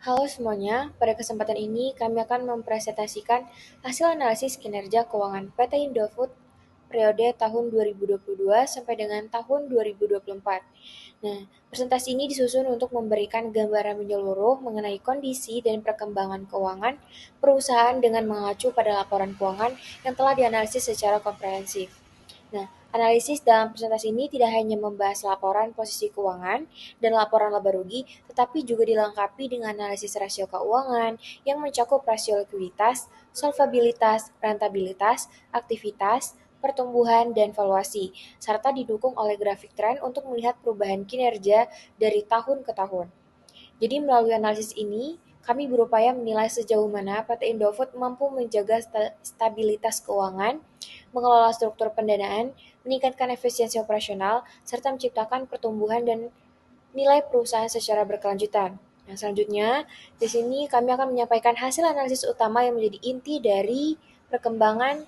Halo semuanya, pada kesempatan ini kami akan mempresentasikan hasil analisis kinerja keuangan PT Indofood periode tahun 2022 sampai dengan tahun 2024. Nah, presentasi ini disusun untuk memberikan gambaran menyeluruh mengenai kondisi dan perkembangan keuangan perusahaan dengan mengacu pada laporan keuangan yang telah dianalisis secara komprehensif. Nah, analisis dalam presentasi ini tidak hanya membahas laporan posisi keuangan dan laporan laba rugi, tetapi juga dilengkapi dengan analisis rasio keuangan yang mencakup rasio likuiditas, solvabilitas, rentabilitas, aktivitas, pertumbuhan, dan valuasi, serta didukung oleh grafik tren untuk melihat perubahan kinerja dari tahun ke tahun. Jadi melalui analisis ini, kami berupaya menilai sejauh mana PT Indofood mampu menjaga stabilitas keuangan, mengelola struktur pendanaan, meningkatkan efisiensi operasional, serta menciptakan pertumbuhan dan nilai perusahaan secara berkelanjutan. Nah, selanjutnya, di sini kami akan menyampaikan hasil analisis utama yang menjadi inti dari perkembangan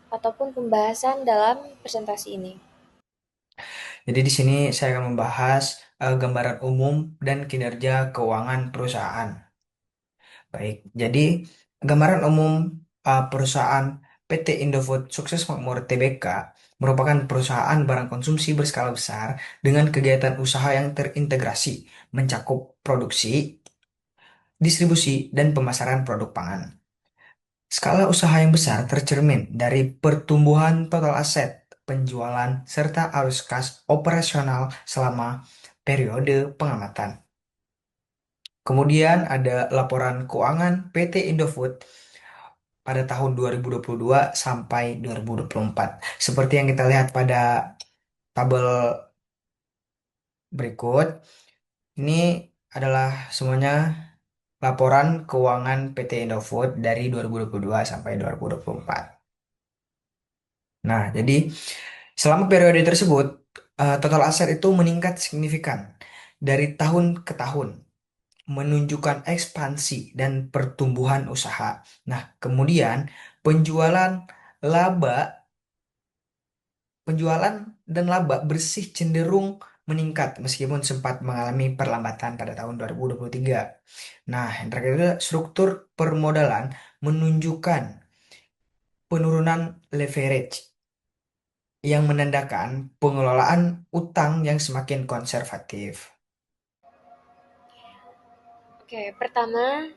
ataupun pembahasan dalam presentasi ini. Jadi di sini saya akan membahas gambaran umum dan kinerja keuangan perusahaan. Baik, jadi gambaran umum perusahaan PT Indofood Sukses Makmur Tbk merupakan perusahaan barang konsumsi berskala besar dengan kegiatan usaha yang terintegrasi, mencakup produksi, distribusi, dan pemasaran produk pangan. Skala usaha yang besar tercermin dari pertumbuhan total aset, penjualan, serta arus kas operasional selama periode pengamatan. Kemudian ada laporan keuangan PT Indofood pada tahun 2022 sampai 2024. Seperti yang kita lihat pada tabel berikut, ini adalah semuanya laporan keuangan PT Indofood dari 2022 sampai 2024. Nah, jadi selama periode tersebut, total aset itu meningkat signifikan dari tahun ke tahun, menunjukkan ekspansi dan pertumbuhan usaha. Nah, kemudian penjualan laba, penjualan dan laba bersih cenderung meningkat meskipun sempat mengalami perlambatan pada tahun 2023. Nah, yang terakhir itu struktur permodalan menunjukkan penurunan leverage yang menandakan pengelolaan utang yang semakin konservatif. Oke, pertama,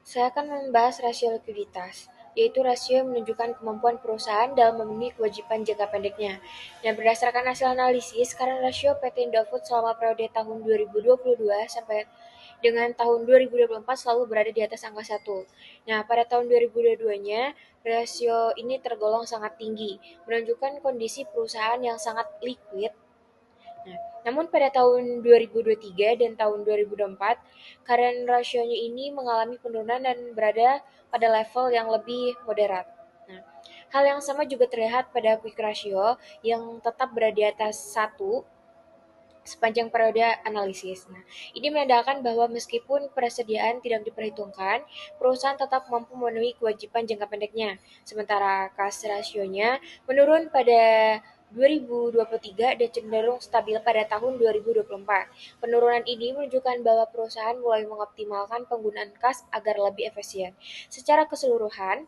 saya akan membahas rasio likuiditas, yaitu rasio yang menunjukkan kemampuan perusahaan dalam memenuhi kewajiban jangka pendeknya. Dan berdasarkan hasil analisis, current rasio PT Indofood selama periode tahun 2022 sampai dengan tahun 2024 selalu berada di atas angka 1. Nah, pada tahun 2022-nya, rasio ini tergolong sangat tinggi, menunjukkan kondisi perusahaan yang sangat liquid. Nah, namun pada tahun 2023 dan tahun 2024, current ratio-nya ini mengalami penurunan dan berada pada level yang lebih moderat. Nah, hal yang sama juga terlihat pada quick ratio yang tetap berada di atas 1 sepanjang periode analisis. Nah, ini menandakan bahwa meskipun persediaan tidak diperhitungkan, perusahaan tetap mampu memenuhi kewajiban jangka pendeknya. Sementara cash ratio-nya menurun pada 2023 dan cenderung stabil pada tahun 2024. Penurunan ini menunjukkan bahwa perusahaan mulai mengoptimalkan penggunaan kas agar lebih efisien. Secara keseluruhan,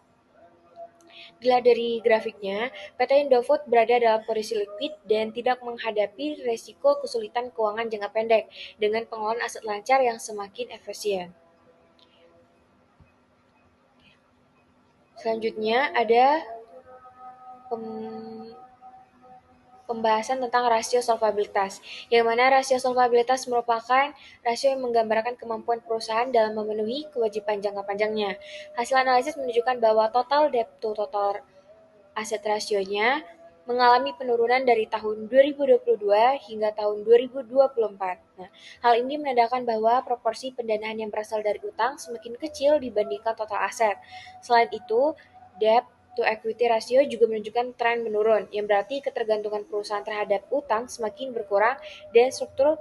dilihat dari grafiknya, PT Indofood berada dalam kondisi liquid dan tidak menghadapi resiko kesulitan keuangan jangka pendek dengan pengelolaan aset lancar yang semakin efisien. Selanjutnya ada pem- pembahasan tentang rasio solvabilitas, yang mana rasio solvabilitas merupakan rasio yang menggambarkan kemampuan perusahaan dalam memenuhi kewajiban jangka panjangnya. Hasil analisis menunjukkan bahwa total debt to total aset rasionya mengalami penurunan dari tahun 2022 hingga tahun 2024. Nah, hal ini menandakan bahwa proporsi pendanaan yang berasal dari utang semakin kecil dibandingkan total aset. Selain itu, debt to equity ratio juga menunjukkan tren menurun, yang berarti ketergantungan perusahaan terhadap utang semakin berkurang dan struktur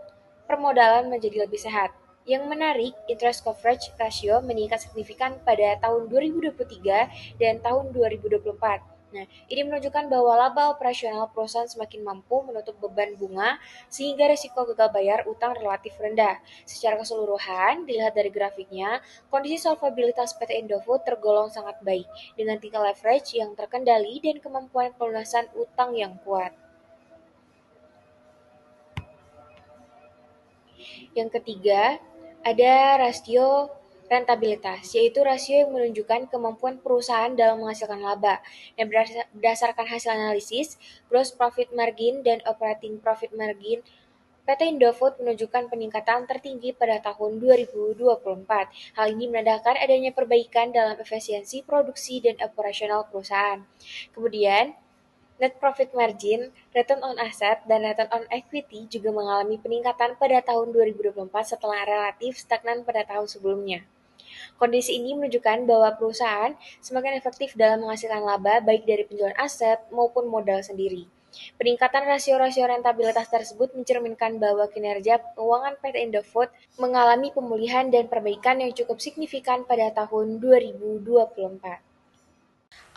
permodalan menjadi lebih sehat. Yang menarik, interest coverage ratio meningkat signifikan pada tahun 2023 dan tahun 2024. Nah, ini menunjukkan bahwa laba operasional perusahaan semakin mampu menutup beban bunga sehingga risiko gagal bayar utang relatif rendah. Secara keseluruhan, dilihat dari grafiknya, kondisi solvabilitas PT Indofood tergolong sangat baik dengan tingkat leverage yang terkendali dan kemampuan pelunasan utang yang kuat. Yang ketiga, ada rasio rentabilitas, yaitu rasio yang menunjukkan kemampuan perusahaan dalam menghasilkan laba. Dan berdasarkan hasil analisis, gross profit margin dan operating profit margin, PT Indofood menunjukkan peningkatan tertinggi pada tahun 2024. Hal ini menandakan adanya perbaikan dalam efisiensi produksi dan operasional perusahaan. Kemudian, net profit margin, return on asset, dan return on equity juga mengalami peningkatan pada tahun 2024 setelah relatif stagnan pada tahun sebelumnya. Kondisi ini menunjukkan bahwa perusahaan semakin efektif dalam menghasilkan laba baik dari penjualan aset maupun modal sendiri. Peningkatan rasio-rasio rentabilitas tersebut mencerminkan bahwa kinerja keuangan PT Indofood mengalami pemulihan dan perbaikan yang cukup signifikan pada tahun 2024.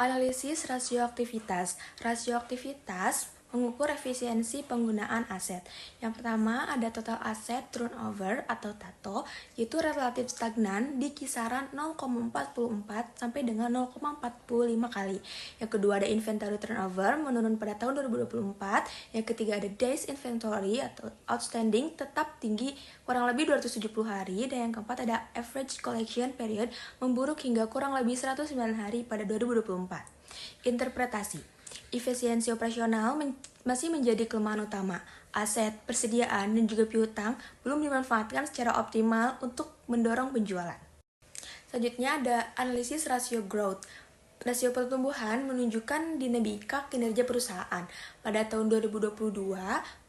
Analisis rasio aktivitas. Rasio aktivitas mengukur efisiensi penggunaan aset. Yang pertama ada total aset turnover atau TATO, yaitu relatif stagnan di kisaran 0,44 sampai dengan 0,45 kali. Yang kedua ada inventory turnover menurun pada tahun 2024. Yang ketiga ada days inventory atau outstanding tetap tinggi kurang lebih 270 hari. Dan yang keempat ada average collection period memburuk hingga kurang lebih 109 hari pada 2024. Interpretasi. Efisiensi operasional masih menjadi kelemahan utama. Aset, persediaan, dan juga piutang belum dimanfaatkan secara optimal untuk mendorong penjualan. Selanjutnya ada analisis rasio growth. Rasio pertumbuhan menunjukkan dinamika kinerja perusahaan. Pada tahun 2022,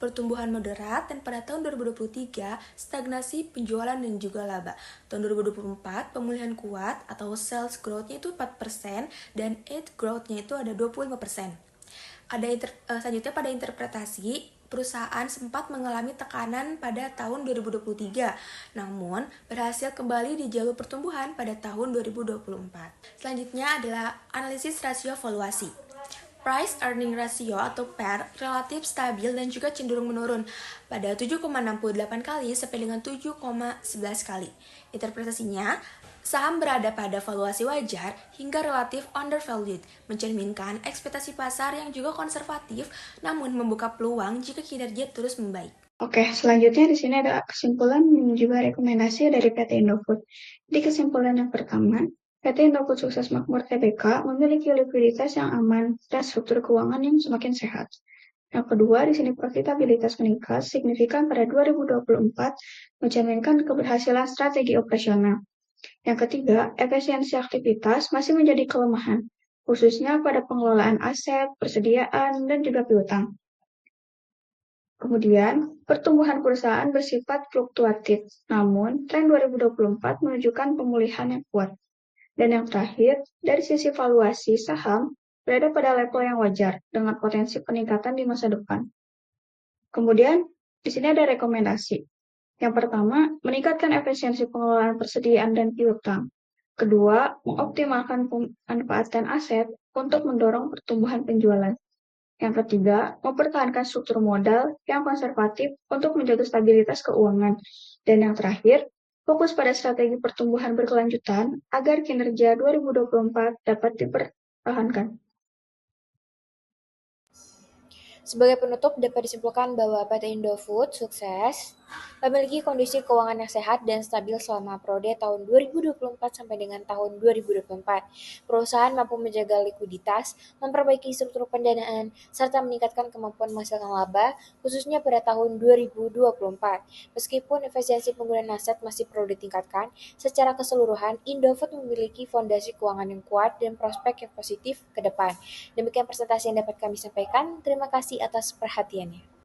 pertumbuhan moderat dan pada tahun 2023, stagnasi penjualan dan juga laba. Tahun 2024, pemulihan kuat atau sales growth-nya itu 4% dan EBIT growth-nya itu ada 25%. Selanjutnya pada interpretasi, perusahaan sempat mengalami tekanan pada tahun 2023, namun berhasil kembali di jalur pertumbuhan pada tahun 2024. Selanjutnya adalah analisis rasio valuasi. Price earning ratio atau PER relatif stabil dan juga cenderung menurun pada 7,68 kali sampai dengan 7,11 kali. Interpretasinya, saham berada pada valuasi wajar hingga relatif undervalued, mencerminkan ekspektasi pasar yang juga konservatif namun membuka peluang jika kinerja terus membaik. Oke, selanjutnya di sini ada kesimpulan dan juga rekomendasi dari PT Indofood. Di kesimpulan yang pertama, PT Indofood Sukses Makmur Tbk memiliki likuiditas yang aman dan struktur keuangan yang semakin sehat. Yang kedua, di sini profitabilitas meningkat signifikan pada 2024, mencerminkan keberhasilan strategi operasional. Yang ketiga, efisiensi aktivitas masih menjadi kelemahan, khususnya pada pengelolaan aset, persediaan, dan juga piutang. Kemudian, pertumbuhan perusahaan bersifat fluktuatif, namun tren 2024 menunjukkan pemulihan yang kuat. Dan yang terakhir, dari sisi valuasi saham berada pada level yang wajar dengan potensi peningkatan di masa depan. Kemudian, di sini ada rekomendasi. Yang pertama, meningkatkan efisiensi pengelolaan persediaan dan piutang. Kedua, mengoptimalkan pemanfaatan aset untuk mendorong pertumbuhan penjualan. Yang ketiga, mempertahankan struktur modal yang konservatif untuk menjaga stabilitas keuangan. Dan yang terakhir, fokus pada strategi pertumbuhan berkelanjutan agar kinerja 2024 dapat dipertahankan. Sebagai penutup, dapat disimpulkan bahwa PT Indofood sukses memiliki kondisi keuangan yang sehat dan stabil selama periode tahun 2024 sampai dengan tahun 2024. Perusahaan mampu menjaga likuiditas, memperbaiki struktur pendanaan, serta meningkatkan kemampuan menghasilkan laba, khususnya pada tahun 2024. Meskipun efisiensi penggunaan aset masih perlu ditingkatkan, secara keseluruhan Indofood memiliki fondasi keuangan yang kuat dan prospek yang positif ke depan. Demikian presentasi yang dapat kami sampaikan. Terima kasih atas perhatiannya.